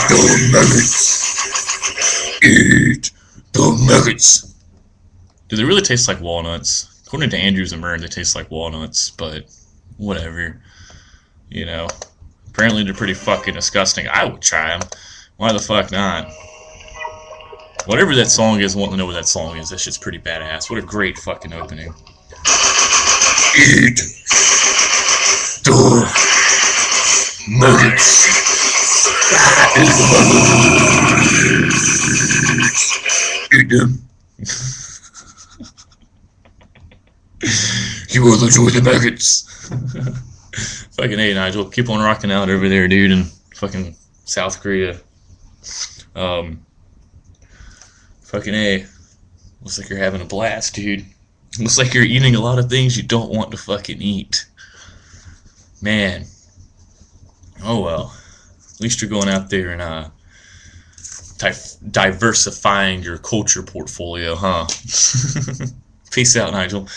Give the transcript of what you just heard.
the maggots. Eat the maggots. Do they really taste like walnuts? According to Andrews and Mern, they taste like walnuts, but whatever. You know, apparently they're pretty fucking disgusting. I would try them. Why the fuck not? Whatever that song is, I want to know what that song is. That shit's pretty badass. What a great fucking opening. Eat the maggots. Eat them. You will enjoy the maggots. Fucking A, Nigel. Keep on rocking out over there, dude, in fucking South Korea. Fucking A. Looks like you're having a blast, dude. Looks like you're eating a lot of things you don't want to fucking eat. Man. Oh well. At least you're going out there and diversifying your culture portfolio, huh? Peace out, Nigel.